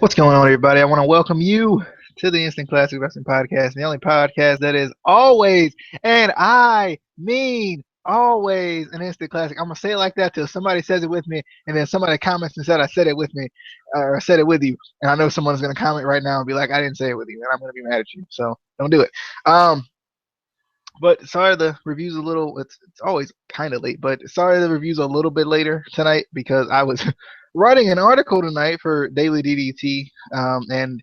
What's going on, everybody? I want to welcome you to the Instant Classic Wrestling Podcast, the only podcast that is always, and I mean always, an instant classic. I'm gonna say it like that till somebody says it with me, and then somebody comments and said I said it with me, or said it with you, and I know someone's gonna comment right now and be like, I didn't say it with you, and I'm gonna be mad at you. So don't do it. But sorry the review's a little. It's always kind of late, but sorry the review's a little bit later tonight because I was writing an article tonight for Daily DDT, and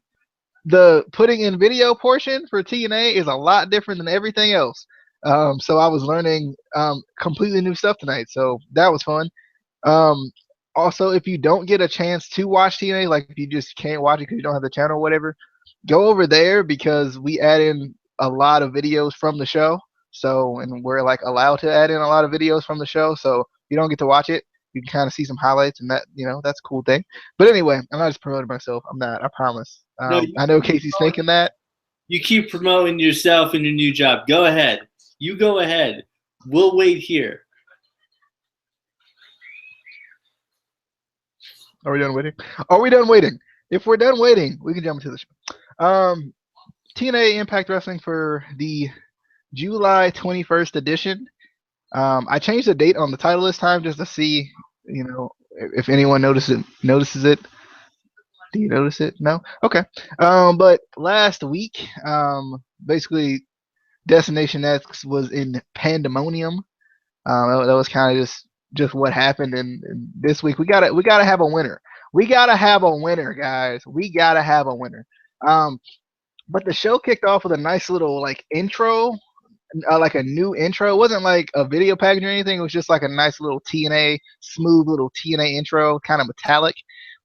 the putting in video portion for TNA is a lot different than everything else. So I was learning completely new stuff tonight, so that was fun. Um, Also, if you don't get a chance to watch TNA, like if you just can't watch it because you don't have the channel or whatever, go over there because we add in a lot of videos from the show. So, and we're like allowed to add in a lot of videos from the show. So, if you don't get to watch it, you can kind of see some highlights, and that's a cool thing. But anyway, I'm not just promoting myself. I'm not. I promise. No, I know Casey's thinking that. you keep promoting yourself and your new job. Go ahead. You go ahead. We'll wait here. Are we done waiting? Are we done waiting? If we're done waiting, we can jump into the show. TNA Impact Wrestling for the July 21st edition. I changed the date on the title this time just to see, if anyone notices it. Do you notice it? No? Okay. But last week, basically, Destination X was in pandemonium. That was kind of just what happened. And this week, we gotta have a winner. We gotta have a winner, guys. We gotta have a winner. But the show kicked off with a nice little intro, like a new intro. It wasn't like a video package or anything. It was just like a nice little TNA, smooth little TNA intro, kind of metallic.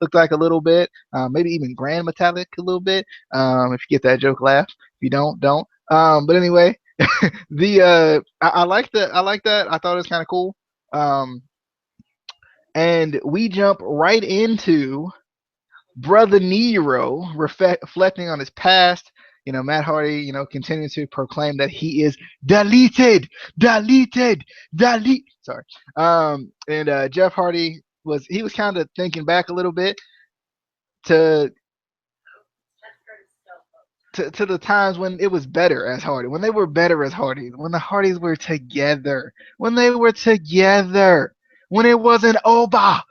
Looked like a little bit, maybe even grand metallic a little bit. If you get that joke, laugh. If you don't. But anyway, I like that. I like that. I thought it was kind of cool. And we jump right into Brother Nero reflecting on his past. Matt Hardy, continuing to proclaim that he is deleted. Sorry. And Jeff Hardy was kind of thinking back a little bit to the times when it was better as Hardy, when they were better as Hardys, when the Hardys were together, when it wasn't over.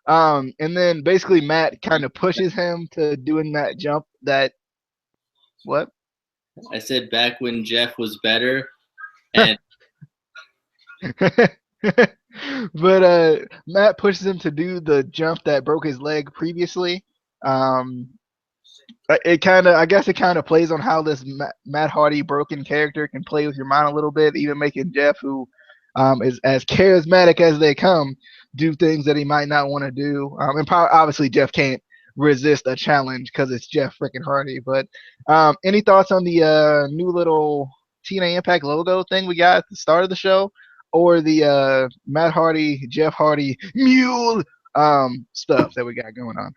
And then basically Matt kind of pushes him to doing that jump. What? I said back when Jeff was better, and but Matt pushes him to do the jump that broke his leg previously. I guess it kind of plays on how this Matt Hardy broken character can play with your mind a little bit, even making Jeff, who is as charismatic as they come, do things that he might not want to do. And obviously Jeff can't resist a challenge because it's Jeff freaking Hardy. But any thoughts on the new little TNA Impact logo thing we got at the start of the show, or the Matt Hardy, Jeff Hardy mule stuff that we got going on?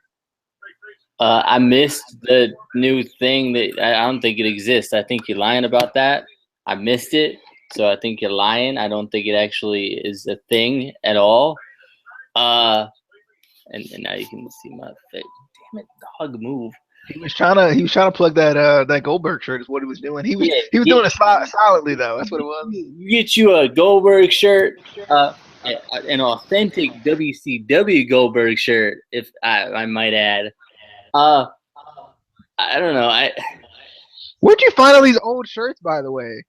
I missed the new thing that I don't think it exists. I think you're lying about that. I missed it, so I think you're lying. I don't think it actually is a thing at all. And now you can see my face. Damn it, dog, move. He was trying to plug that Goldberg shirt. Is what he was doing. He was doing it silently though. That's what it was. You get you a Goldberg shirt, an authentic WCW Goldberg shirt, if I might add. I don't know. Where'd you find all these old shirts, by the way?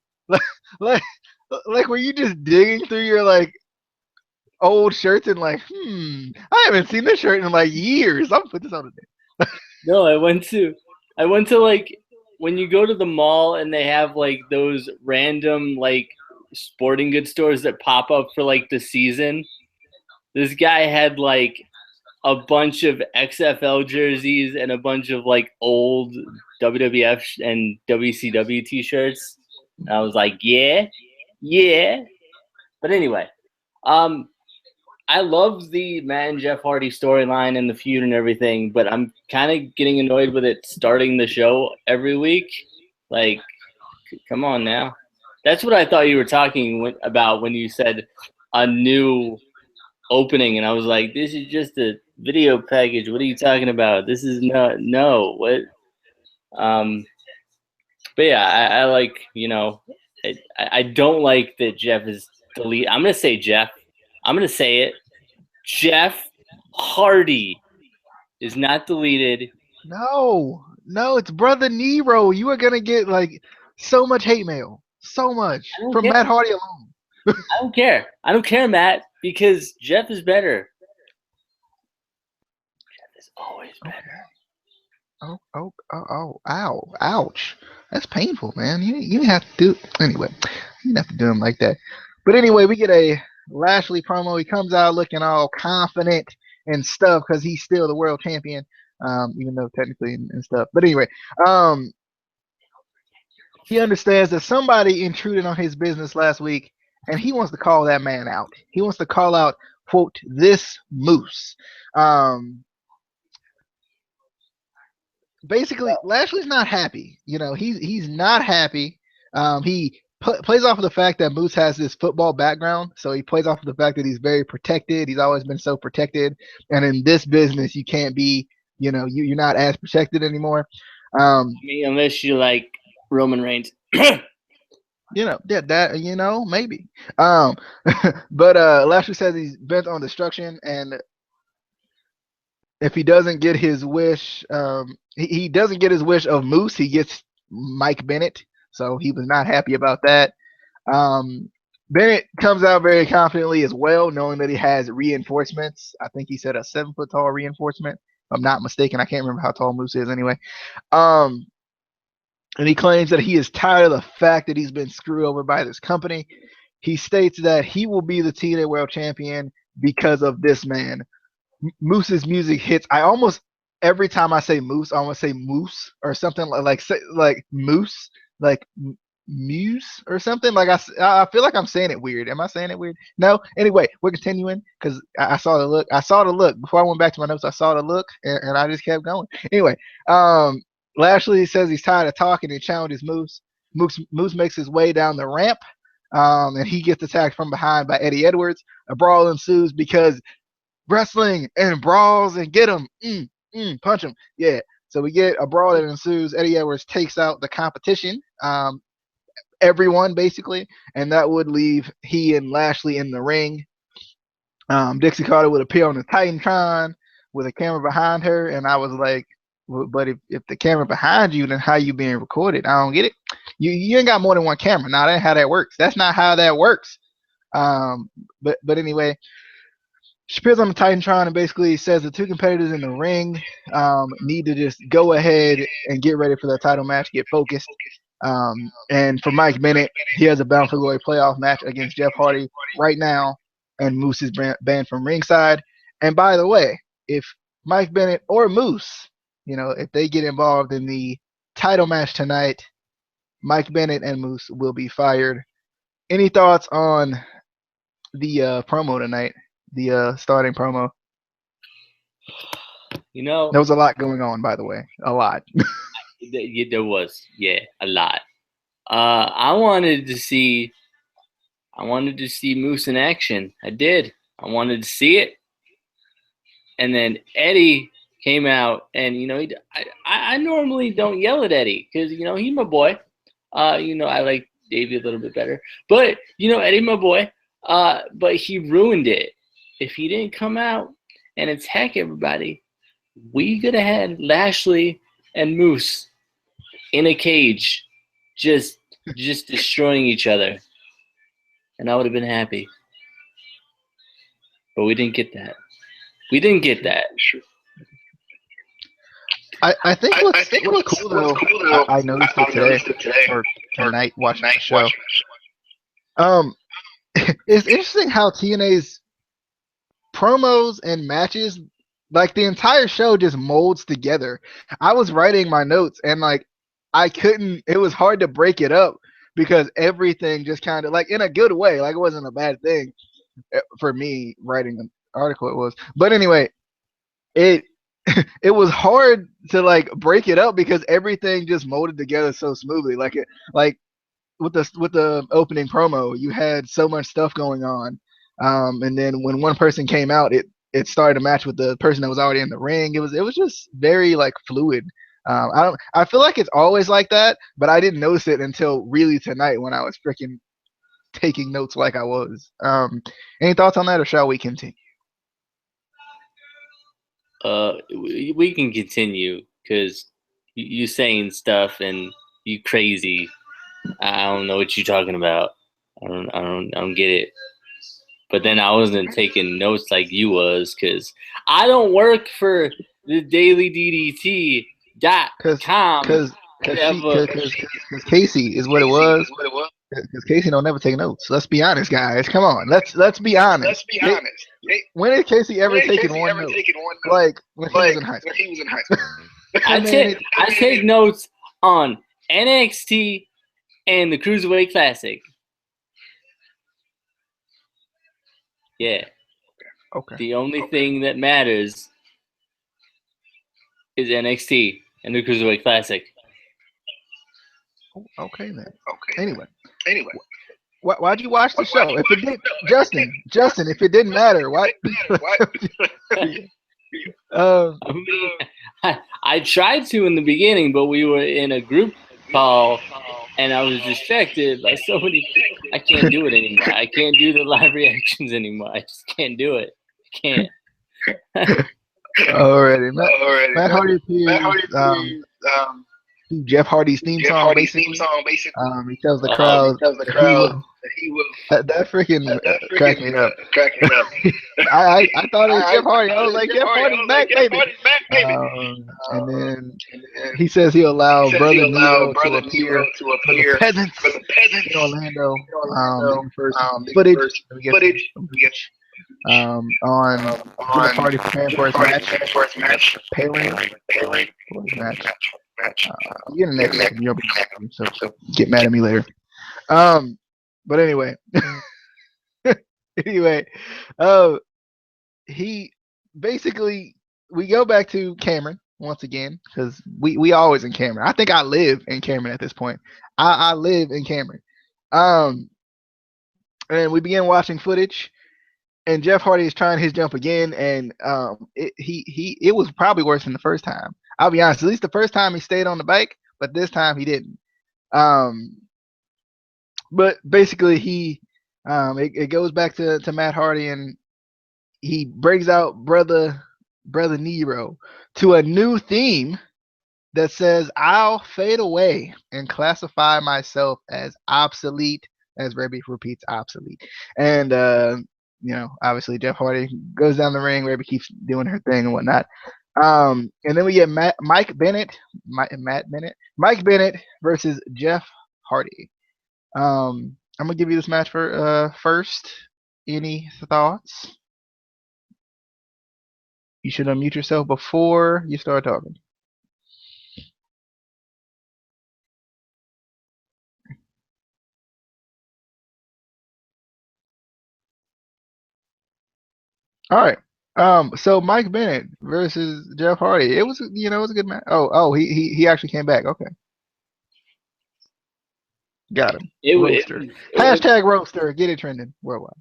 like were you just digging through your old shirts and I haven't seen this shirt in years. I'm gonna put this on today. No, I went to when you go to the mall and they have those random sporting goods stores that pop up for the season. This guy had a bunch of XFL jerseys and a bunch of old WWF and WCW t-shirts. And I was like, yeah. But anyway, I love the Matt and Jeff Hardy storyline and the feud and everything, but I'm kind of getting annoyed with it starting the show every week. Come on now. That's what I thought you were talking about when you said a new opening, and I was like, this is just a Video package. What are you talking about? This is no. What? Um, but yeah, I like, I don't like that Jeff is delete. I'm gonna say Jeff. I'm gonna say it. Jeff Hardy is not deleted. No, it's Brother Nero. You are gonna get like so much hate mail, so much I don't from care. Matt Hardy alone. I don't care. I don't care, Matt, because Jeff is better. Jeff is always better. Ow, ouch. That's painful, man. You didn't have to do anyway. You didn't have to do him like that. But anyway, we get a Lashley promo. He comes out looking all confident and stuff because he's still the world champion, even though technically and stuff. But anyway, he understands that somebody intruded on his business last week, and he wants to call that man out. He wants to call out, quote, this moose. Basically, Lashley's not happy. He's not happy. He plays off of the fact that Moose has this football background, so he plays off of the fact that he's very protected. He's always been so protected, and in this business, you can't be. You're not as protected anymore. Unless you like Roman Reigns. Maybe. But Lashley says he's bent on destruction, and if he doesn't get his wish, he doesn't get his wish of Moose. He gets Mike Bennett, so he was not happy about that. Bennett comes out very confidently as well, knowing that he has reinforcements. I think he said a 7-foot tall reinforcement. If I'm not mistaken, I can't remember how tall Moose is anyway. And he claims that he is tired of the fact that he's been screwed over by this company. He states that he will be the TNA World Champion because of this man. Moose's music hits. I almost every time I say Moose, I want to say Moose or something like Moose, like Muse or something. Like I feel like I'm saying it weird. Am I saying it weird? No. Anyway, we're continuing because I saw the look. I saw the look before I went back to my notes. I saw the look and I just kept going. Anyway, Lashley says he's tired of talking and challenges Moose. Moose makes his way down the ramp, and he gets attacked from behind by Eddie Edwards. A brawl ensues because wrestling and brawls and get him, punch him. Yeah. So we get a brawl that ensues. Eddie Edwards takes out the competition, everyone basically, and that would leave he and Lashley in the ring. Dixie Carter would appear on the Titantron with a camera behind her, and I was like, but if the camera behind you, then how you being recorded? I don't get it. You ain't got more than one camera. Nah, that ain't how that works. That's not how that works. But anyway, she appears on the Titantron and basically says the two competitors in the ring need to just go ahead and get ready for the title match, get focused. And for Mike Bennett, he has a Bound for Glory playoff match against Jeff Hardy right now, and Moose is banned from ringside. And by the way, if Mike Bennett or Moose, if they get involved in the title match tonight, Mike Bennett and Moose will be fired. Any thoughts on the promo tonight? The starting promo. There was a lot going on, by the way. A lot. There was, a lot. I wanted to see Moose in action. I did. I wanted to see it. And then Eddie came out, and I normally don't yell at Eddie because he's my boy. I like Davey a little bit better, but Eddie, my boy. But he ruined it. If he didn't come out and attack everybody, we could have had Lashley and Moose in a cage, just destroying each other, and I would have been happy. But we didn't get that. I think what's cool though, I noticed it today or tonight watching the show. It's interesting how TNA's promos and matches, like the entire show, just molds together. I was writing my notes and I couldn't. It was hard to break it up because everything just kind of in a good way. It wasn't a bad thing for me writing an article. It was, but anyway, it was hard to break it up because everything just molded together so smoothly. With the opening promo, you had so much stuff going on, and then when one person came out, it it started a match with the person that was already in the ring. It was just very like fluid. I feel like it's always like that, but I didn't notice it until really tonight when I was freaking taking notes like I was. Any thoughts on that, or shall we continue? We can continue because you saying stuff and you crazy. I don't know what you're talking about. I don't get it. But then I wasn't taking notes like you was because I don't work for the DailyDDT.com. Because Casey is what it was. Because Casey don't never take notes. Let's be honest, guys. Come on. Let's be honest. When did Casey ever taken one note? Like when he was in high school. I take notes on NXT and the Cruiserweight Classic. Yeah. Okay. The only thing that matters is NXT and the Cruiserweight Classic. Okay then. Anyway. Why'd you watch the show? If it did, Justin, if it didn't matter, why? I tried to in the beginning, but we were in a group call, and I was distracted by so many. I can't do it anymore. I can't do the live reactions anymore. I just can't do it. I can't. Alrighty, Matt Hardy appears. Jeff Hardy's theme song, basically. He tells the crowd that he will. That freaking cracked me up. I thought it was Jeff Hardy. I was like, Jeff Hardy's back, baby. And then he says he'll allow Brother Nero to appear for the peasants in Orlando. First footage on Jeff Hardy preparing for his match. Pairing for his match. I'm getting next, so get mad at me later. But anyway, he basically, we go back to Cameron once again because we always in Cameron. I think I live in Cameron at this point. I live in Cameron. And we begin watching footage, and Jeff Hardy is trying his jump again, and it was probably worse than the first time. I'll be honest. At least the first time he stayed on the bike, but this time he didn't. But basically, it goes back to Matt Hardy, and he brings out Brother Nero to a new theme that says, "I'll fade away and classify myself as obsolete," as Rebby repeats obsolete. And obviously Jeff Hardy goes down the ring. Rebby keeps doing her thing and whatnot. And then we get Mike Bennett versus Jeff Hardy. I'm gonna give you this match for first. Any thoughts? You should unmute yourself before you start talking. All right. So Mike Bennett versus Jeff Hardy. It was a good match. He actually came back. Okay. Got him. Roaster. Hashtag roaster. Get it trending worldwide.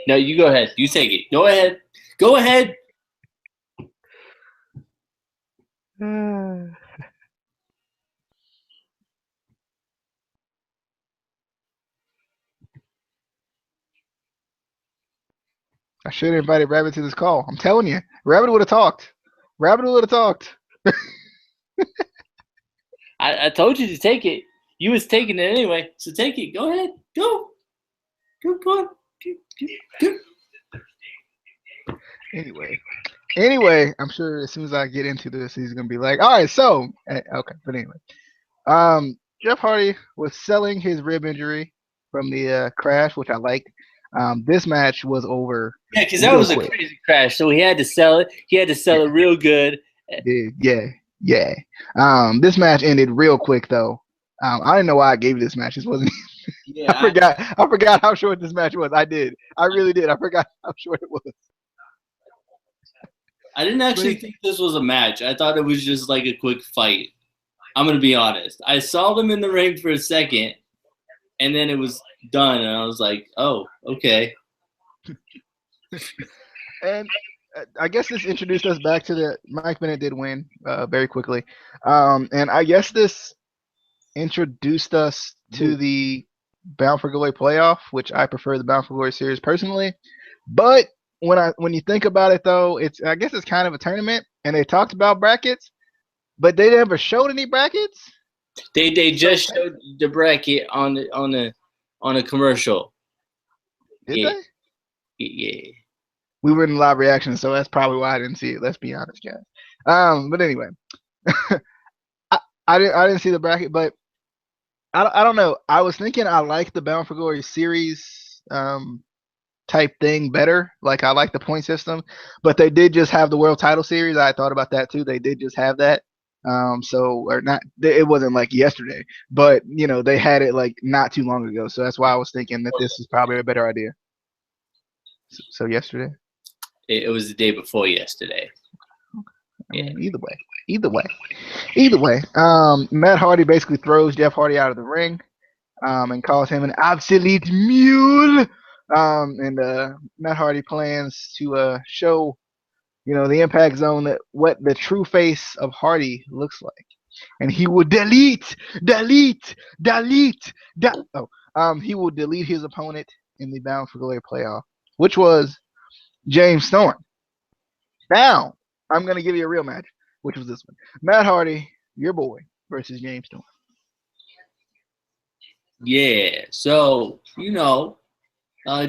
No, you go ahead. You take it. Go ahead. Go ahead. I should have invited Rabbit to this call. I'm telling you, Rabbit would have talked. I told you to take it. You was taking it anyway, so take it. Go ahead. Go on. Go. Anyway, I'm sure as soon as I get into this, he's gonna be like, "All right, so okay." But anyway, Jeff Hardy was selling his rib injury from the crash, which I liked. This match was over. Yeah, because that was a crazy crash, so he had to sell it. He had to sell it real good. Yeah. This match ended real quick though. I didn't know why I gave you this match. This wasn't. Yeah, I forgot how short this match was. I did. I really did. I forgot how short it was. I didn't actually think this was a match. I thought it was just like a quick fight. I'm gonna be honest. I saw them in the ring for a second, and then it was done, and I was like, "Oh, okay." And I guess this introduced us back to the Mike Bennett did win very quickly, and I guess this introduced us to the Bound for Glory playoff, which I prefer the Bound for Glory series personally. But when you think about it, though, I guess it's kind of a tournament, and they talked about brackets, but they never showed any brackets. They just showed the bracket on a commercial. Did they? Yeah. We were in live reaction, so that's probably why I didn't see it. Let's be honest, guys. But anyway, I didn't see the bracket, but I don't know. I was thinking I like the Bound for Glory series type thing better. Like I like the point system, but they did just have the world title series. I thought about that too. They did just have that. Or not. It wasn't like yesterday, but they had it like not too long ago. So that's why I was thinking that this is probably a better idea. So yesterday. It was the day before yesterday. Yeah. Either way. Matt Hardy basically throws Jeff Hardy out of the ring, and calls him an obsolete mule. And Matt Hardy plans to show, the Impact Zone that what the true face of Hardy looks like, and he will delete. He will delete his opponent in the Bound for Glory playoff, which was James Storm. Now, I'm going to give you a real match, which was this one. Matt Hardy, your boy, versus James Storm. Yeah, so,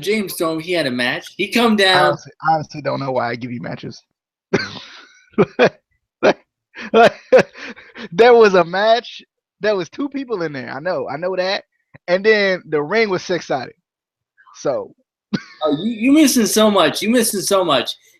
James Storm, he had a match. He come down. I honestly don't know why I give you matches. There was a match. There was two people in there. I know that. And then the ring was six-sided. So. Oh, you missing so much.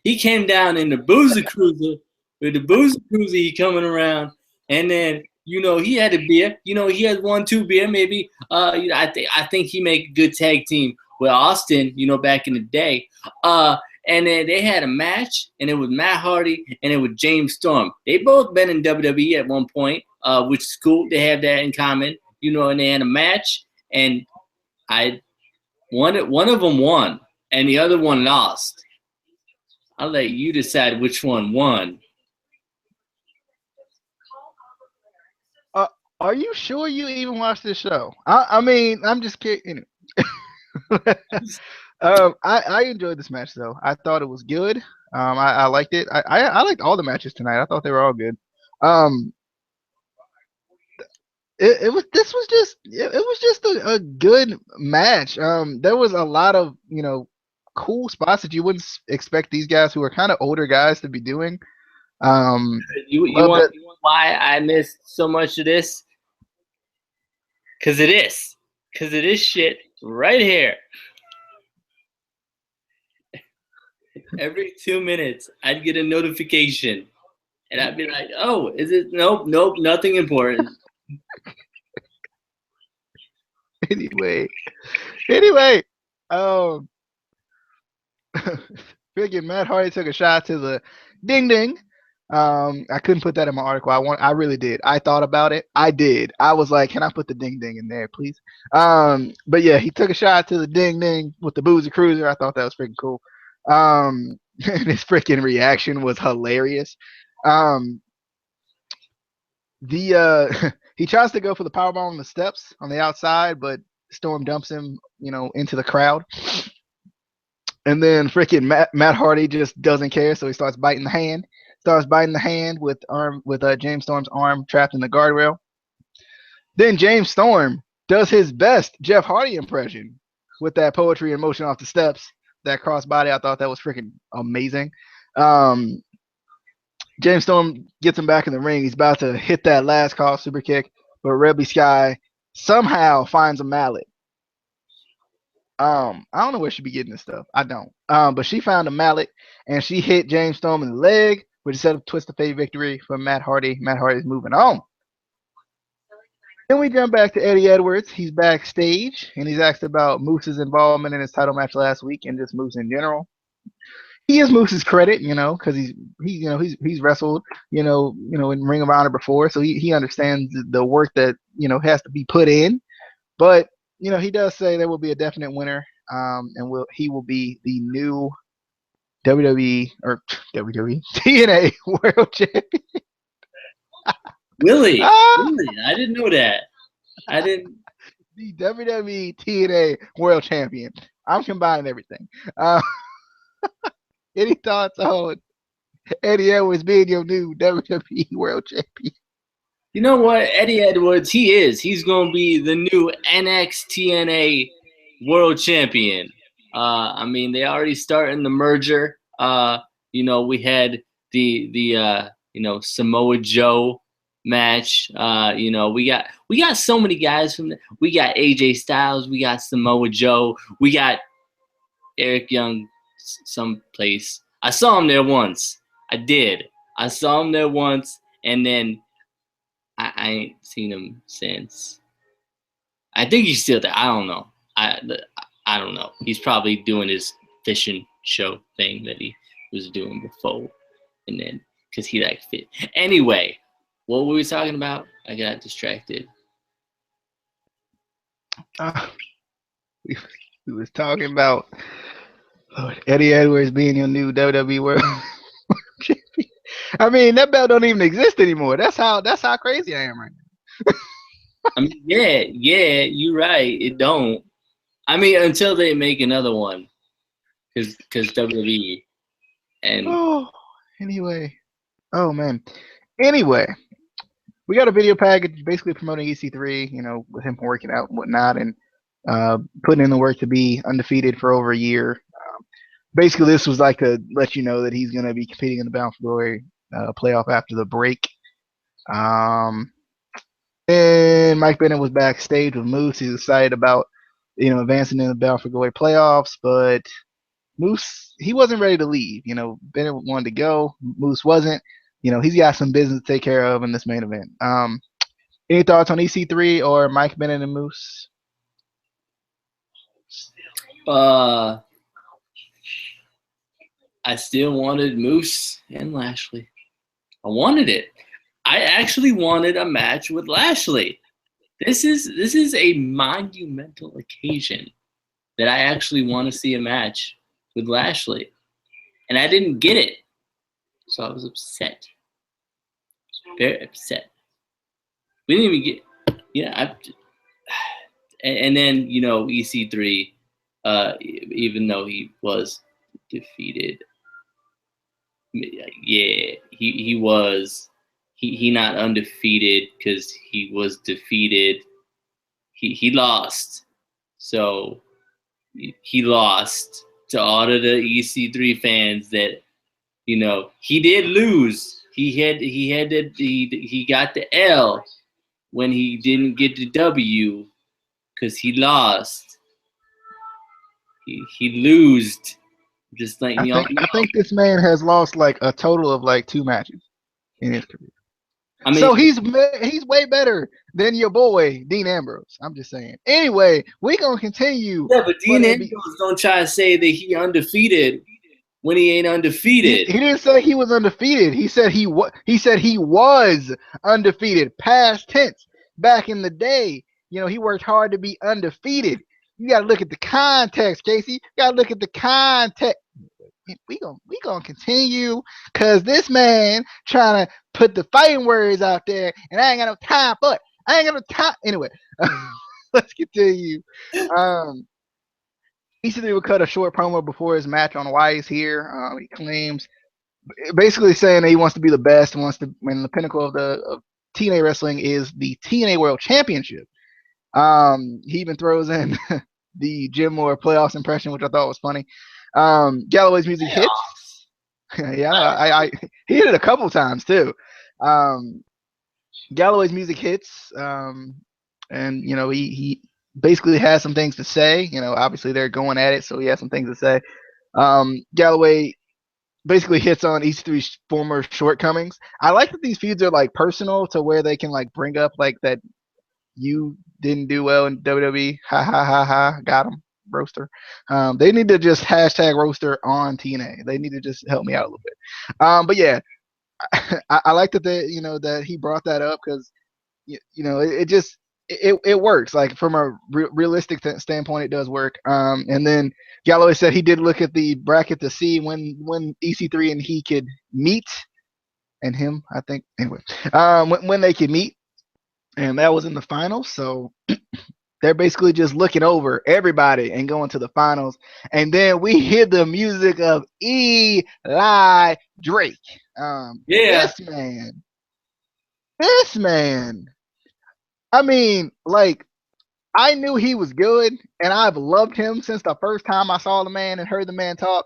He came down in the Boozer Cruiser. With the Boozer Cruiser, he coming around. And then, he had a beer. He had 1-2 beer maybe. I think he make a good tag team with Austin, back in the day. And then they had a match, and it was Matt Hardy, and it was James Storm. They both been in WWE at one point, which is cool. They have that in common, and they had a match, and one of them won, and the other one lost. I'll let you decide which one won. Are you sure you even watched this show? I mean, I'm just kidding. I enjoyed this match though. I thought it was good. I liked it. I liked all the matches tonight. I thought they were all good. It was just a good match. There was a lot of cool spots that you wouldn't expect these guys who are kind of older guys to be doing. You want why I missed so much of this? Because it is shit right here. Every 2 minutes, I'd get a notification, and I'd be like, "Oh, is it? Nope, nothing important." Anyway, freaking Matt Hardy took a shot to the ding ding. I couldn't put that in my article. I really did. I thought about it. I did. I was like, can I put the ding ding in there, please? But yeah, he took a shot to the ding ding with the Boozer Cruiser. I thought that was freaking cool. His freaking reaction was hilarious. He tries to go for the powerbomb on the steps on the outside, but Storm dumps him, into the crowd. And then freaking Matt Hardy just doesn't care, so he starts biting the hand. With James Storm's arm trapped in the guardrail. Then James Storm does his best Jeff Hardy impression with that poetry in motion off the steps, that crossbody. I thought that was freaking amazing. James Storm gets him back in the ring. He's about to hit that last call super kick, but Rebby Sky somehow finds a mallet. I don't know where she be getting this stuff. I don't. But she found a mallet, and she hit James Storm in the leg, which set up twist of fate victory for Matt Hardy. Matt Hardy's moving on. Then we jump back to Eddie Edwards. He's backstage, and he's asked about Moose's involvement in his title match last week and just Moose in general. He gives Moose's credit, because he's wrestled, in Ring of Honor before, so he understands the work that has to be put in. But he does say there will be a definite winner, and he will be the new WWE or WWE TNA World Champion. Really? Ah, Really? I didn't know that. I didn't. the WWE TNA World Champion. I'm combining everything. Uh, any thoughts on Eddie Edwards being your new WWE World Champion? You know what? Eddie Edwards, he is. He's going to be the new NXTNA World Champion. I mean, they already starting the merger. We had the Samoa Joe match. We got so many guys from. We got AJ Styles. We got Samoa Joe. We got Eric Young. Someplace. I saw him there once. I did. I saw him there once, and then I ain't seen him since. I think he's still there. I don't know. I don't know. He's probably doing his fishing show thing that he was doing before, and then because he like fit. Anyway, what were we talking about? I got distracted. We was talking about Eddie Edwards being your new WWE World Champion. I mean, that belt don't even exist anymore. That's how crazy I am right now. I mean, yeah, you're right. It don't. I mean, until they make another one, because WWE and anyway, oh man. Anyway, we got a video package basically promoting EC3. With him working out and whatnot, and putting in the work to be undefeated for over a year. Basically, this was like to let you know that he's going to be competing in the Bound for Glory playoff after the break. And Mike Bennett was backstage with Moose. He's excited about advancing in the Bound for Glory playoffs, but Moose, he wasn't ready to leave. Bennett wanted to go. Moose wasn't. He's got some business to take care of in this main event. Any thoughts on EC3 or Mike Bennett and Moose? I still wanted Moose and Lashley. I wanted it. I actually wanted a match with Lashley. This is a monumental occasion that I actually want to see a match with Lashley. And I didn't get it. So I was upset. Very upset. We didn't even get and then, EC3, even though he was defeated, he was not undefeated because he was defeated. He lost. So he lost to all of the EC3 fans that he did lose. He got the L when he didn't get the W because he lost. He lost. Just letting y'all know. I think this man has lost like a total of like 2 matches in his career. I mean, so he's way better than your boy Dean Ambrose. I'm just saying. Anyway, we're gonna continue. Yeah, but Dean Ambrose don't try to say that he undefeated when he ain't undefeated. He didn't say he was undefeated. He said he was undefeated. Past tense. Back in the day, he worked hard to be undefeated. You gotta look at the context, Casey. You gotta look at the context. We gonna continue because this man trying to put the fighting words out there, and I ain't got no time for it. I ain't got no time. Anyway, let's continue. EC3 would cut a short promo before his match on Wise here. He claims, basically saying that he wants to be the best, when the pinnacle of TNA wrestling is the TNA World Championship. He even throws in the Jim Moore playoffs impression, which I thought was funny. Galloway's music hits. Yeah, he hit it a couple times too. Galloway's music hits, and he basically has some things to say. Obviously they're going at it, so he has some things to say. Galloway basically hits on EC3's former shortcomings. I like that these feuds are like personal to where they can like bring up like that you didn't do well in WWE. Ha ha ha ha. Got him. Roaster. They need to just hashtag roaster on TNA. They need to just help me out a little bit. But yeah, I like that that he brought that up because it it works. Like from a realistic standpoint, it does work. And then Galloway said he did look at the bracket to see when EC3 and he could meet, and him, I think. Anyway, when they could meet, and that was in the finals. So they're basically just looking over everybody and going to the finals. And then we hear the music of Eli Drake. Yeah. This man. I mean, like, I knew he was good, and I've loved him since the first time I saw the man and heard the man talk.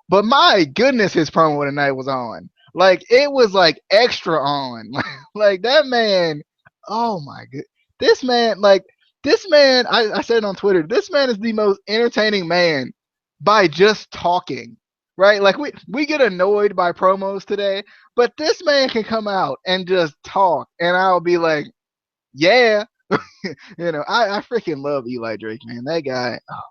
But my goodness, his promo tonight was on. Like, it was like extra on. Like that man. Oh my god, this man. Like this man. I said it on Twitter. This man is the most entertaining man by just talking. Right? Like we get annoyed by promos today, but this man can come out and just talk, and I'll be like, yeah. I freaking love Eli Drake, man. That guy. Oh.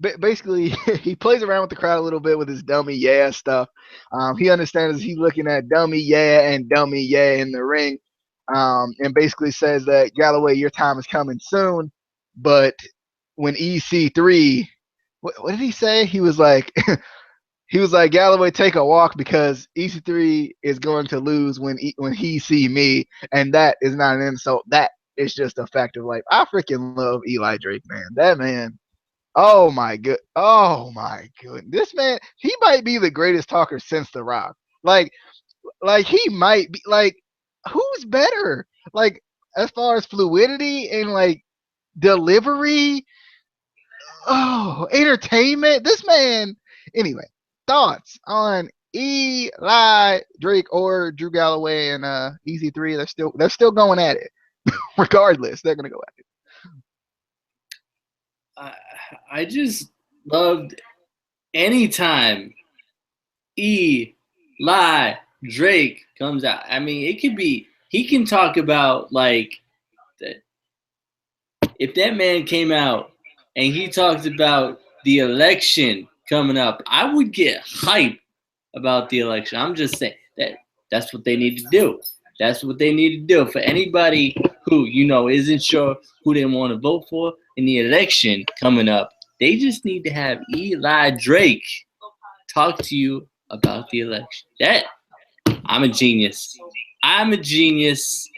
But basically, he plays around with the crowd a little bit with his dummy yeah stuff. He understands he's looking at dummy yeah and dummy yeah in the ring, and basically says that Galloway, your time is coming soon. But when EC3, what did he say? He was like, Galloway, take a walk because EC3 is going to lose when he see me, and that is not an insult. That is just a fact of life. I freaking love Eli Drake, man. That man. Oh my good. Oh my good. This man, he might be the greatest talker since The Rock. Like, he might be like, who's better? Like, as far as fluidity and like delivery, entertainment. This man. Anyway, thoughts on Eli Drake or Drew Galloway and EC3? They're still going at it. Regardless, they're gonna go at it. I just loved anytime Eli Drake comes out. I mean, it could be he can talk about like if that man came out and he talks about the election coming up, I would get hyped about the election. I'm just saying that's what they need to do. That's what they need to do. For anybody who, isn't sure who they want to vote for in the election coming up, they just need to have Eli Drake talk to you about the election. I'm a genius. I'm a genius.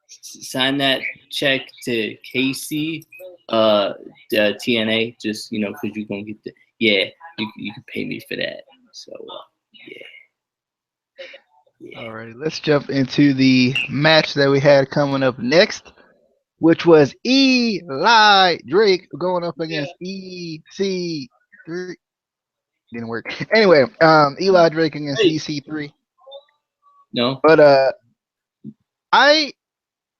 Sign that check to Casey, TNA, just, because you're going to get you can pay me for that. So, yeah. All right, let's jump into the match that we had coming up next, which was Eli Drake going up against EC3. Didn't work. Anyway, Eli Drake against EC3. No, but I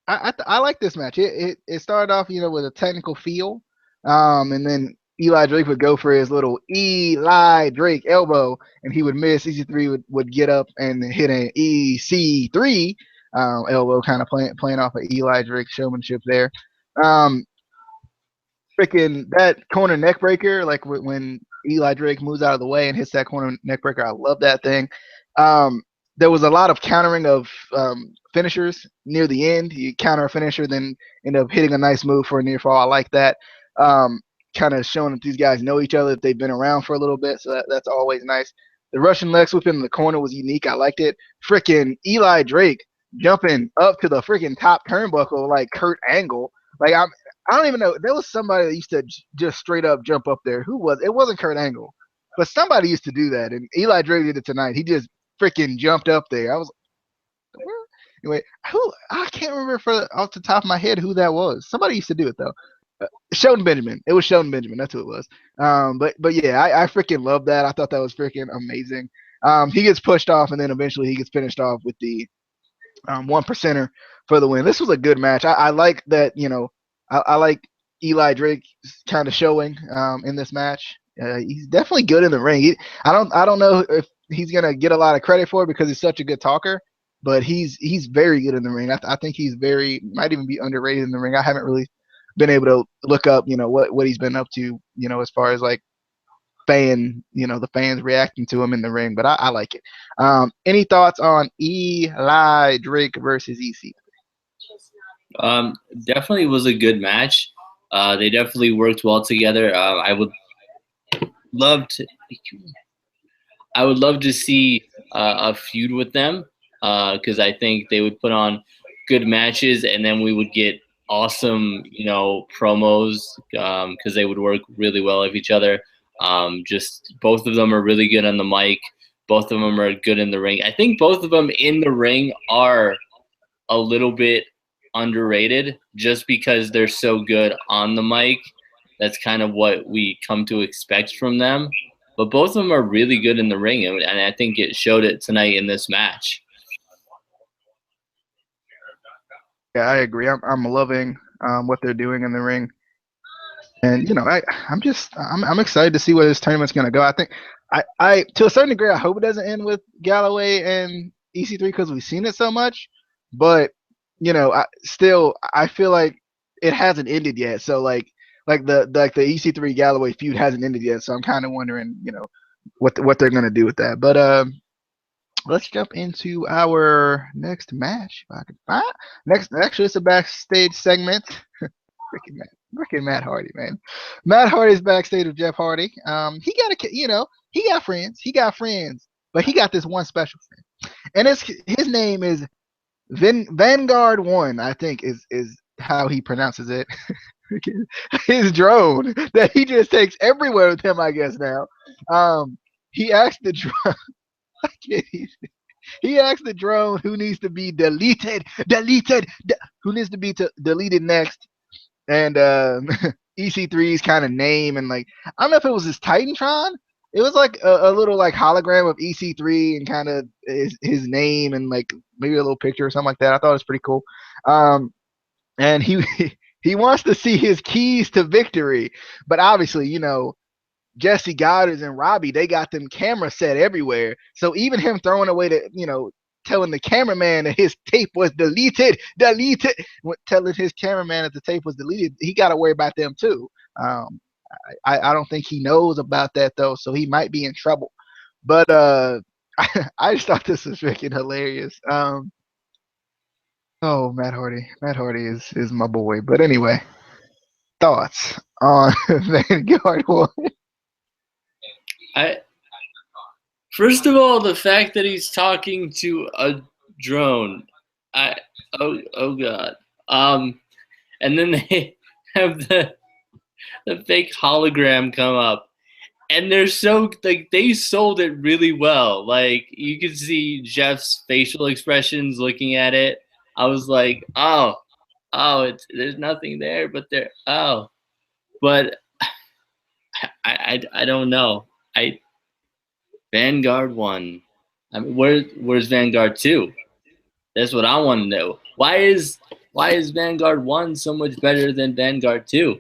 like this match. It started off, with a technical feel, and then Eli Drake would go for his little Eli Drake elbow, and he would miss. EC3 would get up and hit an EC3 elbow, kind of playing off of Eli Drake showmanship there. Freaking that corner neck breaker, like when Eli Drake moves out of the way and hits that corner neck breaker, I love that thing. There was a lot of countering of finishers near the end. You counter a finisher, then end up hitting a nice move for a near fall. I like that. Kind of showing that these guys know each other, that they've been around for a little bit, so that's always nice. The Russian leg sweep in the corner was unique. I liked it. Freaking Eli Drake jumping up to the freaking top turnbuckle like Kurt Angle. Like I don't even know. There was somebody that used to just straight up jump up there. Who was it? It wasn't Kurt Angle, but somebody used to do that. And Eli Drake did it tonight. He just freaking jumped up there. I was anyway. I can't remember off the top of my head who that was. Somebody used to do it though. Shelton Benjamin. It was Shelton Benjamin. That's who it was. But yeah, I freaking love that. I thought that was freaking amazing. He gets pushed off, and then eventually he gets finished off with the 1%er for the win. This was a good match. I like that. I like Eli Drake kind of showing in this match. He's definitely good in the ring. I don't know if he's gonna get a lot of credit for it because he's such a good talker, but he's very good in the ring. I think he's might even be underrated in the ring. I haven't really been able to look up, what he's been up to, as far as like the fans reacting to him in the ring. But I like it. Any thoughts on Eli Drake versus EC? Definitely was a good match. They definitely worked well together. Love to, I would love to see a feud with them because I think they would put on good matches, and then we would get awesome, promos because they would work really well with each other. Just both of them are really good on the mic. Both of them are good in the ring. I think both of them in the ring are a little bit underrated just because they're so good on the mic. That's kind of what we come to expect from them. But both of them are really good in the ring, and I think it showed it tonight in this match. Yeah, I agree. I'm loving what they're doing in the ring, and I'm excited to see where this tournament's gonna go. I think I to a certain degree I hope it doesn't end with Galloway and EC3 because we've seen it so much, but I feel like it hasn't ended yet. So like the EC3 Galloway feud hasn't ended yet. So I'm kind of wondering what they're gonna do with that. But let's jump into our next match. If I can find next. Actually, it's a backstage segment. Freaking Matt Hardy, man. Matt Hardy's backstage with Jeff Hardy. He got friends. He got friends, but he got this one special friend, and his name is Vanguard One. I think is how he pronounces it. His drone that he just takes everywhere with him. I guess now. He asked the drone. He asked the drone who needs to be who needs to be deleted next, and EC3's kind of name, and like I don't know if it was his Titantron. It was like a little like hologram of EC3 and kind of his name and like maybe a little picture or something like that. I thought it was pretty cool. And he he wants to see his keys to victory, but obviously, Jesse Goddard and Robbie, they got them cameras set everywhere. So even him throwing away telling the cameraman that his tape was deleted, telling his cameraman that the tape was deleted, he got to worry about them too. I don't think he knows about that though, so he might be in trouble. But I just thought this was freaking hilarious. Oh, Matt Hardy is my boy. But anyway, thoughts on Vanguard One? I First of all, the fact that he's talking to a drone, oh god. And then they have the fake hologram come up, and they're so like they sold it really well. Like you could see Jeff's facial expressions looking at it. I was like, there's nothing there, but but I don't know. Vanguard 1. I mean, where's Vanguard 2? That's what I want to know. Why is Vanguard 1 so much better than Vanguard 2?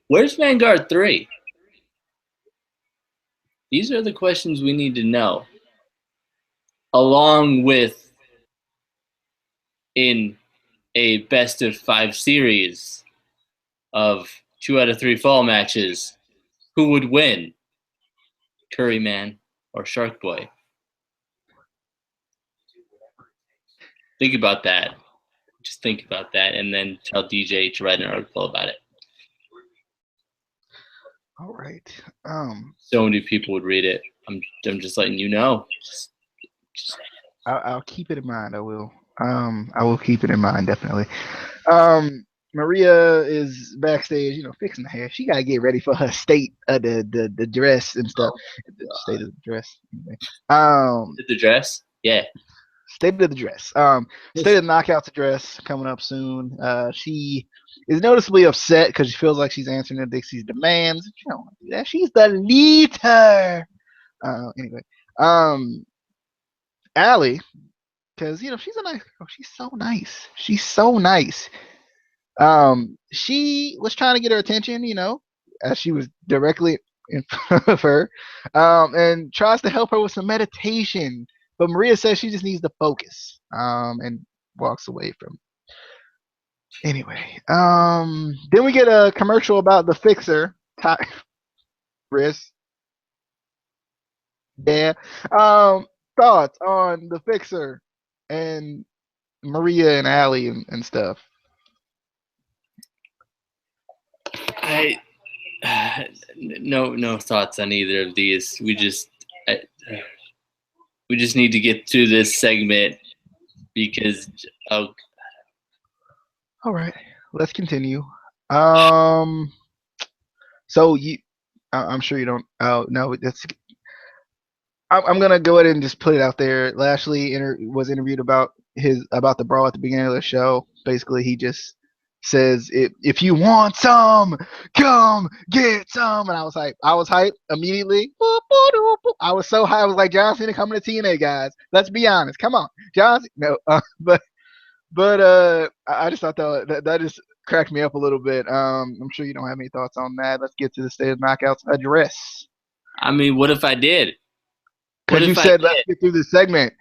Where's Vanguard 3? These are the questions we need to know. Along with in a best of 5 series of 2 out of 3 fall matches, who would win? Curryman or Shark Boy? Think about that. Just think about that, and then tell DJ to write an article about it. All right. So many people would read it. I'm just letting you know. I'll keep it in mind. I will. I will keep it in mind definitely. Maria is backstage, fixing the hair. She gotta get ready for her state of the dress and stuff. The state of the dress. The dress, yeah. State of the dress. State of the knockouts dress coming up soon. She is noticeably upset because she feels like she's answering Dixie's demands. She don't want to do that. She's the leader. Anyway, Allie, because she's a nice girl. She's so nice. She's so nice. She was trying to get her attention, as she was directly in front of her, and tries to help her with some meditation. But Maria says she just needs to focus, and walks away from. Anyway, then we get a commercial about the fixer, Chris. Yeah. Thoughts on the fixer and Maria and Allie and stuff. No thoughts on either of these. We just need to get through this segment because all right, let's continue. So I'm sure you don't. Oh no, that's. I'm gonna go ahead and just put it out there. Lashley was interviewed about the brawl at the beginning of the show. Basically, he just says, if you want some, come get some. And I was hyped immediately. I was so high. I was like, John Cena coming to TNA, guys. Let's be honest. Come on, John Cena. No, but I just thought that just cracked me up a little bit. I'm sure you don't have any thoughts on that. Let's get to the State of Knockouts address. I mean, what if I did? Because you said let's get through this segment,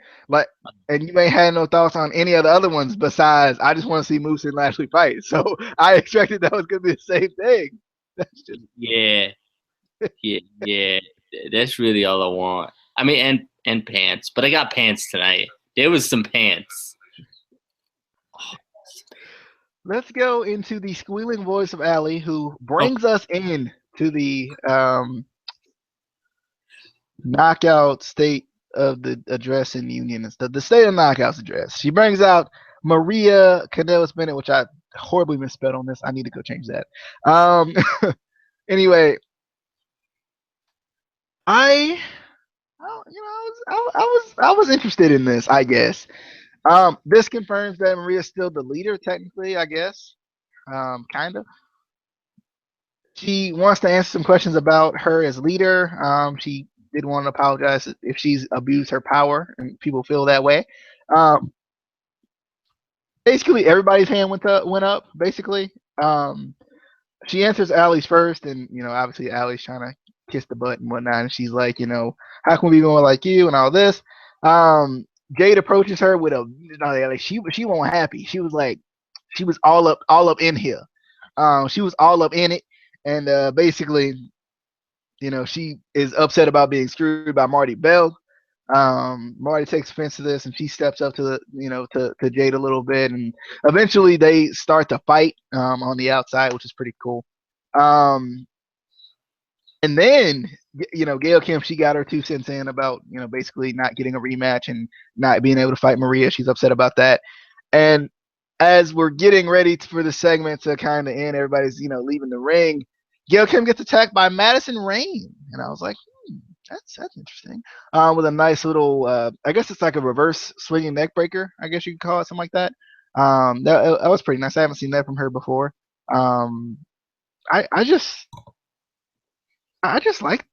and you ain't had no thoughts on any of the other ones besides I just want to see Moose and Lashley fight. So I expected that was gonna be the same thing. That's just yeah. That's really all I want. I mean, and pants, but I got pants tonight. There was some pants. Let's go into the squealing voice of Allie, who brings us in to the knockout state of the address in Union and stuff. The State of Knockouts address. She brings out Maria Kanellis Bennett, which I horribly misspelled on this. I need to go change that. Anyway, I was interested in this, I guess. This confirms that Maria's still the leader, technically, I guess. Kind of. She wants to answer some questions about her as leader. She did want to apologize if she's abused her power, and people feel that way. Basically, everybody's hand went up. Basically, she answers Allie's first, and obviously Allie's trying to kiss the butt and whatnot, and she's like, how can we be more like you and all this. Jade approaches her with she wasn't happy. She was like, she was all up in here. She was all up in it, and basically, she is upset about being screwed by Marty Bell. Marty takes offense to this, and she steps up to the to Jade a little bit, and eventually they start to fight on the outside, which is pretty cool. And then Gail Kim, she got her 2 cents in about basically not getting a rematch and not being able to fight Maria. She's upset about that. And as we're getting ready for the segment to kind of end, everybody's leaving the ring. Gail Kim gets attacked by Madison Rayne, and I was like, that's interesting. With a nice little, I guess it's like a reverse swinging neck breaker. I guess you could call it something like that. That was pretty nice. I haven't seen that from her before. I just like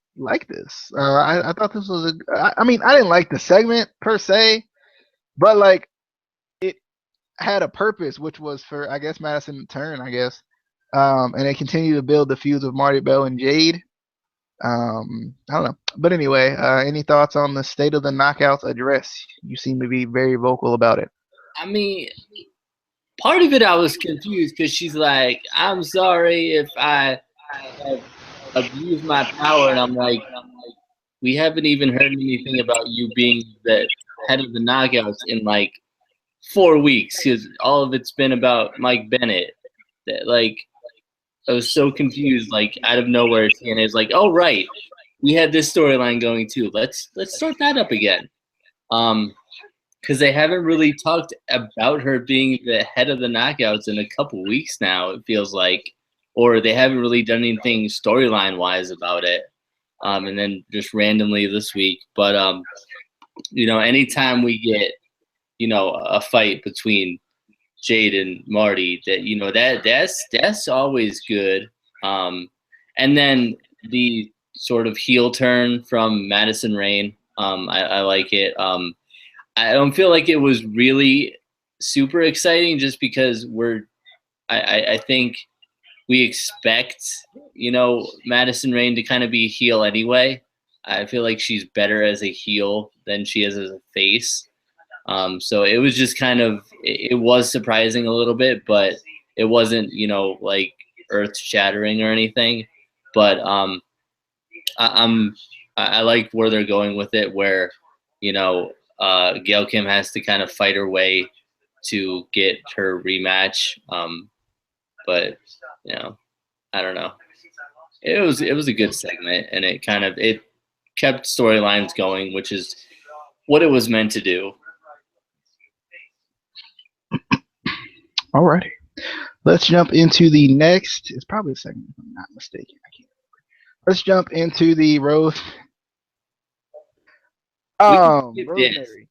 this. I thought this was I mean, I didn't like the segment per se, but like it had a purpose, which was for I guess Madison to turn, I guess. And they continue to build the feuds of Marty Bell and Jade. I don't know, but anyway, any thoughts on the State of the Knockouts address? You seem to be very vocal about it. I mean, part of it I was confused because she's like, I'm sorry if I have abused my power, and I'm like, we haven't even heard anything about you being the head of the Knockouts in like 4 weeks because all of it's been about Mike Bennett. That like I was so confused, like out of nowhere, TNA is like, "Oh right, we had this storyline going too. Let's start that up again." Because they haven't really talked about her being the head of the Knockouts in a couple weeks now. It feels like, or they haven't really done anything storyline wise about it. And then just randomly this week, but anytime we get a fight between Jade and Marty, that that's always good. And then the sort of heel turn from Madison Rayne, I like it. I don't feel like it was really super exciting just because I think we expect Madison Rayne to kind of be a heel anyway. I feel like she's better as a heel than she is as a face. So it was just kind of it was surprising a little bit, but it wasn't like earth shattering or anything. But I like where they're going with it, where Gail Kim has to kind of fight her way to get her rematch. But I don't know. It was a good segment, and it kept storylines going, which is what it was meant to do. Alrighty. Let's jump into the next. It's probably a segment, if I'm not mistaken. I can't remember. Let's jump into the Rose. Rosemary.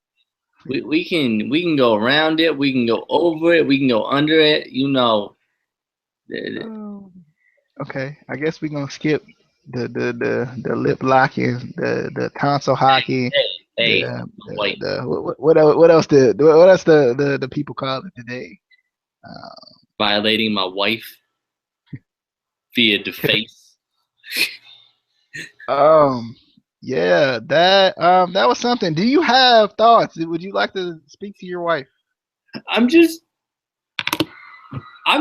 We can go around it. We can go over it. We can go under it. You know. Okay, I guess we're gonna skip the lip locking, the tonsil hockey. Hey, what else the people call it today? Violating my wife via the face. Yeah, that was something. Do you have thoughts? Would you like to speak to your wife? I'm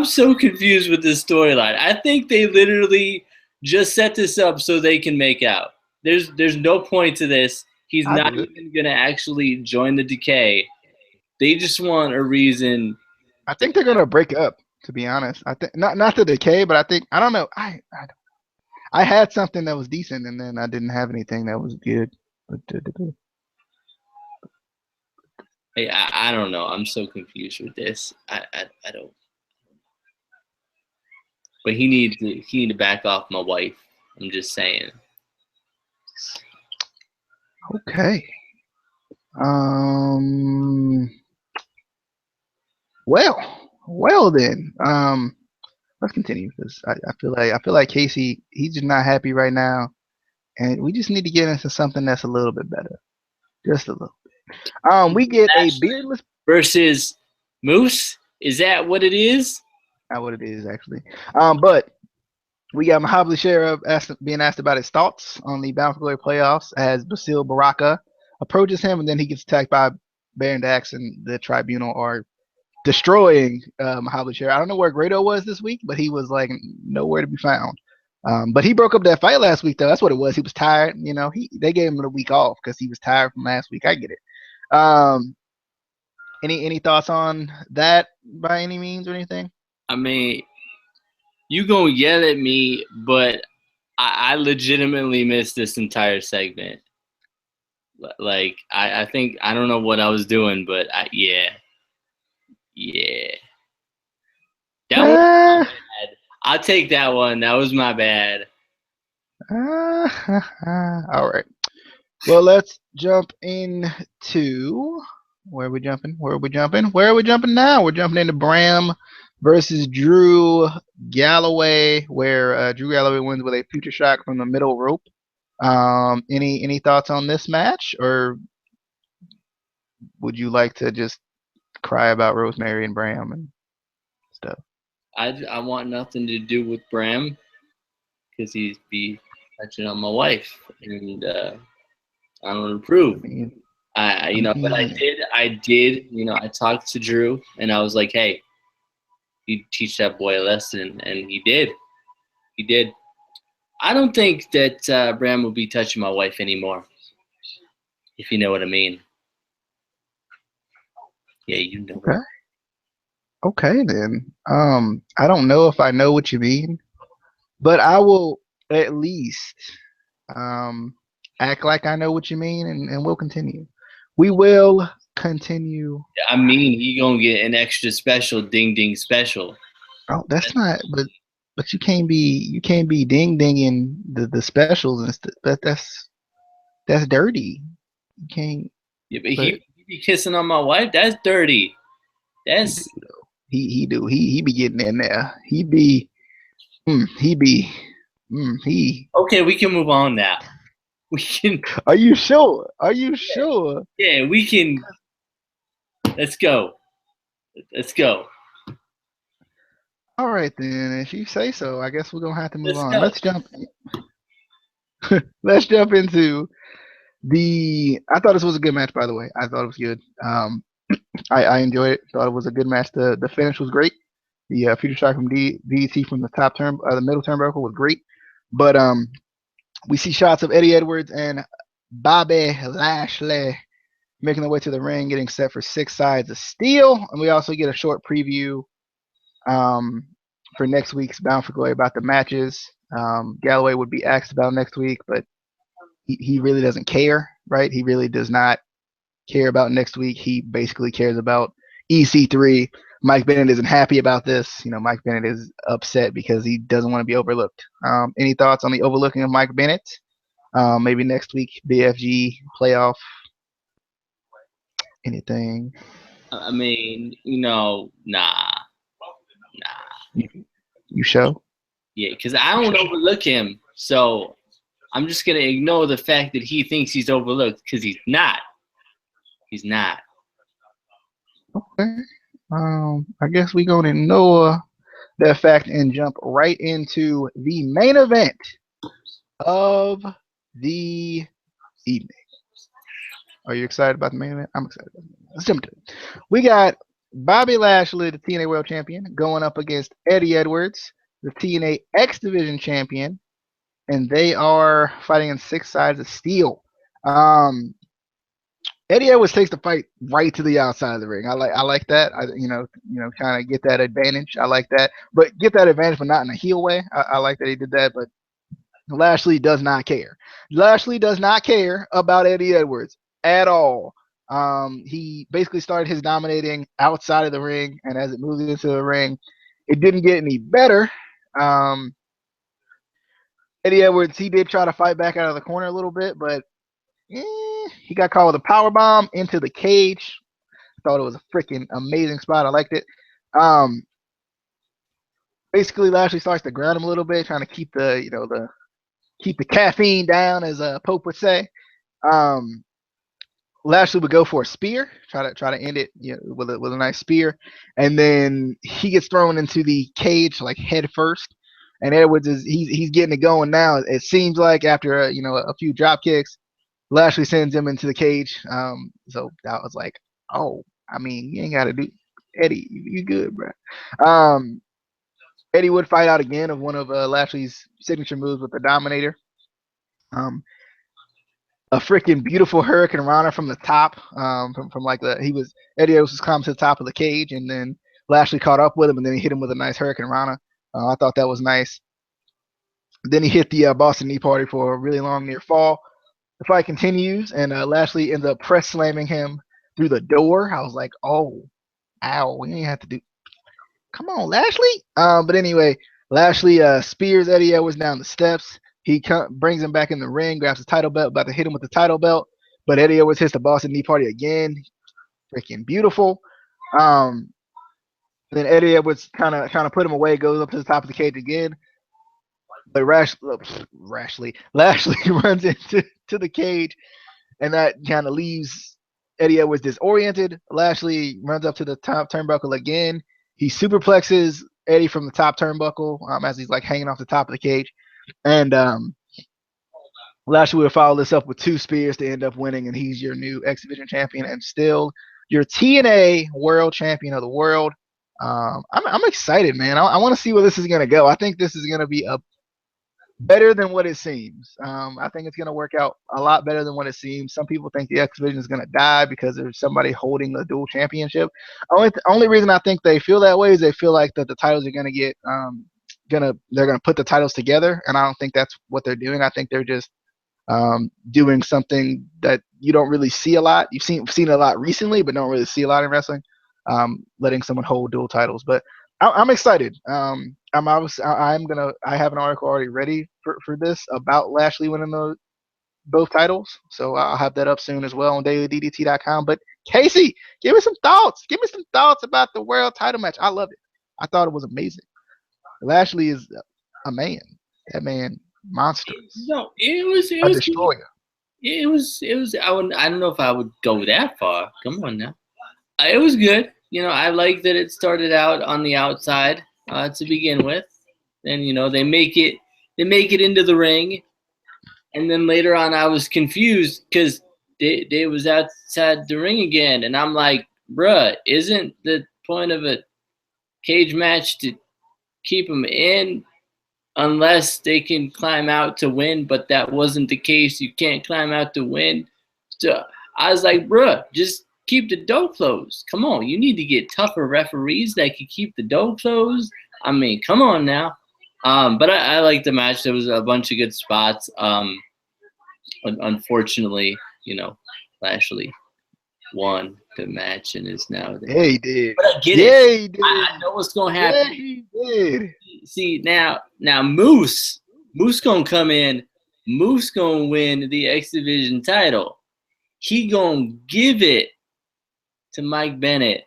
so confused with this storyline. I think they literally just set this up so they can make out. There's no point to this. He's not even gonna actually join the decay. They just want a reason. I think they're gonna break up. To be honest, I think not the decay, but I don't know. I had something that was decent, and then I didn't have anything that was good. I don't know. I'm so confused with this. I don't. But he needs to back off my wife. I'm just saying. Okay. Well then. Let's continue because I feel like Casey, he's just not happy right now, and we just need to get into something that's a little bit better, just a little bit. We get a beardless versus Moose. Is that what it is? Not what it is actually. But we got Mahabali Sheriff being asked about his thoughts on the Bound for Glory playoffs as Basil Baraka approaches him, and then he gets attacked by Baron Dax, and the Tribunal are destroying Mahabali Sheriff. I don't know where Grado was this week, but he was like nowhere to be found. But he broke up that fight last week, though. That's what it was. He was tired. You know, they gave him a week off because he was tired from last week. I get it. Any thoughts on that by any means or anything? I mean, you gonna yell at me, but I legitimately missed this entire segment. Like I think I don't know what I was doing, but yeah. That was my bad. I'll take that one. That was my bad. All right. Well, let's jump into where are we jumping? Where are we jumping now? We're jumping into Bram versus Drew Galloway, where Drew Galloway wins with a future shock from the middle rope. Any thoughts on this match, or would you like to just cry about Rosemary and Bram and stuff? I want nothing to do with Bram because he's be touching on my wife, and I don't approve. But I did. You know, I talked to Drew, and I was like, "Hey, you teach that boy a lesson," and he did. He did. I don't think that Bram will be touching my wife anymore, if you know what I mean. Yeah, you know. Okay. Okay then. I don't know if I know what you mean, but I will at least act like I know what you mean, and we'll continue. We will continue. I mean, he gonna get an extra special ding ding special. Oh, that's not. But you can't be ding dinging the specials and stuff. That's dirty. You can't. Yeah, but he be kissing on my wife. That's dirty. That's he do. He be getting in there. He. Okay, we can move on now. We can. Are you sure? Are you sure? Yeah, we can. Let's go. Let's go. All right then. If you say so, I guess we're gonna have to move on. Go. Let's jump. Let's jump into the. I thought this was a good match, by the way. I thought it was good. I enjoyed it. Thought it was a good match. The finish was great. The future shot from DDT from the top turn, the middle turnbuckle was great. But we see shots of Eddie Edwards and Bobby Lashley making their way to the ring, getting set for 6 sides of steel, and we also get a short preview for next week's Bound for Glory about the matches. Galloway would be asked about next week, but he really doesn't care, right? He really does not care about next week. He basically cares about EC3. Mike Bennett isn't happy about this. Mike Bennett is upset because he doesn't want to be overlooked. Any thoughts on the overlooking of Mike Bennett? Maybe next week, BFG playoff. Anything? I mean, nah. You show? Yeah, because I don't overlook him, so I'm just gonna ignore the fact that he thinks he's overlooked because he's not. He's not. Okay. I guess we're gonna ignore that fact and jump right into the main event of the evening. Are you excited about the main event? I'm excited about the main event. Let's jump to it. We got Bobby Lashley, the TNA World Champion, going up against Eddie Edwards, the TNA X Division Champion, and they are fighting in 6 sides of steel. Eddie Edwards takes the fight right to the outside of the ring. I like that. Kind of get that advantage. I like that, but get that advantage, but not in a heel way. I like that he did that, but Lashley does not care. Lashley does not care about Eddie Edwards at all. He basically started his dominating outside of the ring, and as it moved into the ring, it didn't get any better. Eddie Edwards, he did try to fight back out of the corner a little bit, but he got caught with a power bomb into the cage. I thought it was a freaking amazing spot. I liked it. Basically, Lashley starts to ground him a little bit, trying to keep the caffeine down, as Pope would say. Lashley would go for a spear, try to end it, with a nice spear, and then he gets thrown into the cage like head first. And Edwards he's getting it going now. It seems like after a few drop kicks, Lashley sends him into the cage. So that was like, oh, I mean, you ain't got to do Eddie. You good, bro? Eddie would fight out again of one of Lashley's signature moves with the Dominator. A freaking beautiful Hurricane Rana from the top. Eddie was climbing to the top of the cage, and then Lashley caught up with him, and then he hit him with a nice Hurricane Rana. I thought that was nice. Then he hit the Boston Knee Party for a really long near fall. The fight continues, and Lashley ends up press slamming him through the door. I was like, oh, ow, we ain't have to do. Come on, Lashley. But anyway, Lashley spears Eddie Edwards down the steps. He brings him back in the ring, grabs the title belt, about to hit him with the title belt, but Eddie Edwards hits the Boston Knee Party again. Freaking beautiful. Then Eddie Edwards kind of put him away, goes up to the top of the cage again. But Lashley runs into the cage, and that kind of leaves Eddie Edwards disoriented. Lashley runs up to the top turnbuckle again. He superplexes Eddie from the top turnbuckle as he's like hanging off the top of the cage. And Lashley would follow this up with 2 spears to end up winning, and he's your new X Division champion and still your TNA World Champion of the World. I'm excited, man. I want to see where this is going to go. I think this is going to be better than what it seems. I think it's going to work out a lot better than what it seems. Some people think the X Division is going to die because there's somebody holding a dual championship. Only reason I think they feel that way is they feel like that the titles are going to get they're going to put the titles together, and I don't think that's what they're doing. I think they're just doing something that you don't really see a lot. You've seen it a lot recently, but don't really see a lot in wrestling. Letting someone hold dual titles, but I'm excited. I have an article already ready for this about Lashley winning both titles, so I'll have that up soon as well on dailyddt.com. But Casey, give me some thoughts. Give me some thoughts about the world title match. I love it. I thought it was amazing. Lashley is a man. That man, monstrous. No, it was a destroyer. It was. I don't know if I would go that far. Come on now. It was good. I like that it started out on the outside to begin with. Then they make it into the ring, and then later on I was confused because they was outside the ring again, and I'm like, bruh, isn't the point of a cage match to keep them in unless they can climb out to win? But that wasn't the case. You can't climb out to win. So I was like, bruh, just keep the door closed. Come on, you need to get tougher referees that can keep the door closed. I mean, come on now. But I like the match. There was a bunch of good spots. Unfortunately, Lashley won the match and is now there. Yeah, he did. But I get Yeah, it. he did. I know what's gonna happen. Yeah, he did. See now Moose gonna come in. Moose gonna win the X Division title. He gonna give it to Mike Bennett,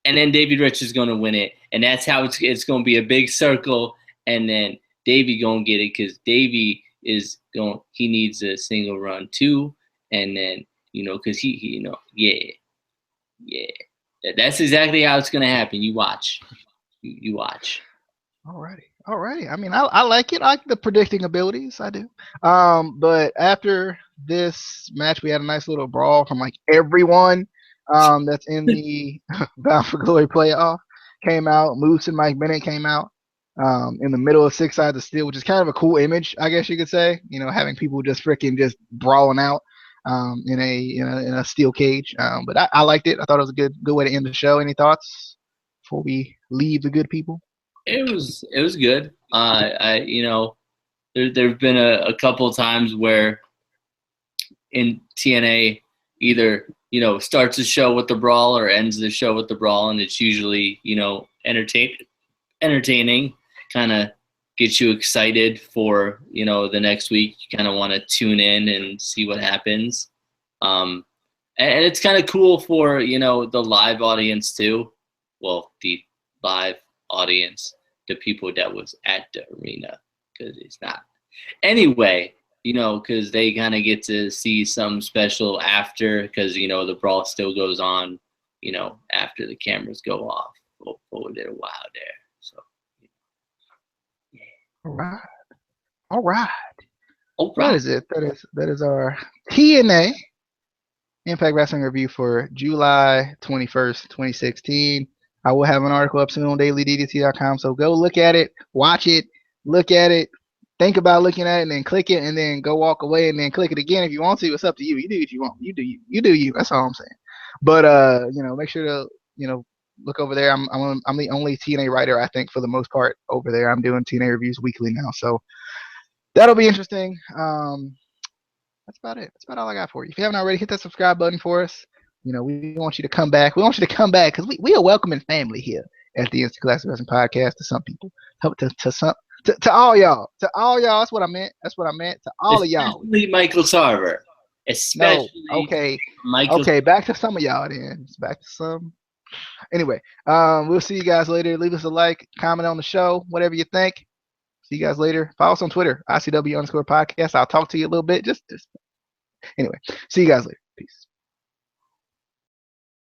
and then Davey Rich is gonna win it, and that's how it's gonna be a big circle, and then Davey gonna get it because Davey he needs a single run too, and then because he yeah, that's exactly how it's gonna happen. You watch. You watch. Alrighty. I mean, I like it. I like the predicting abilities. I do. But after this match, we had a nice little brawl from like everyone that's in the Bound for Glory playoff came out. Moose and Mike Bennett came out in the middle of six sides of steel, which is kind of a cool image, I guess you could say. Having people just freaking just brawling out in a steel cage. But I liked it. I thought it was a good way to end the show. Any thoughts before we leave the good people? It was good. There've been a couple of times where in TNA either starts the show with the brawl or ends the show with the brawl, and it's usually entertaining, kind of gets you excited for the next week. You kind of want to tune in and see what happens, and it's kind of cool for the live audience too. Well, the live audience, the people that was at the arena, because it's not anyway, because they kind of get to see something special after, because the brawl still goes on after the cameras go off for a little while there. So yeah. All right. That is it. That is our TNA Impact Wrestling review for July 21st, 2016. I will have an article up soon on dailyddc.com, so go look at it, watch it, look at it, think about looking at it, and then click it, and then go walk away, and then click it again if you want to. It's up to you. You do what you want. You do you. You do you. That's all I'm saying. But make sure to look over there. I'm the only TNA writer, I think, for the most part over there. I'm doing TNA reviews weekly now, so that'll be interesting. That's about it. That's about all I got for you. If you haven't already, hit that subscribe button for us. We want you to come back. We want you to come back because we are welcoming family here at the Instant Classic Wrestling Podcast to some people. To all y'all. To all y'all. That's what I meant. To all of y'all. Especially Michael Tarver. Especially okay. Michael. Okay, back to some of y'all then. Back to some. Anyway, we'll see you guys later. Leave us a like, comment on the show, whatever you think. See you guys later. Follow us on Twitter, ICW_podcast. I'll talk to you a little bit. Just anyway. See you guys later. Peace.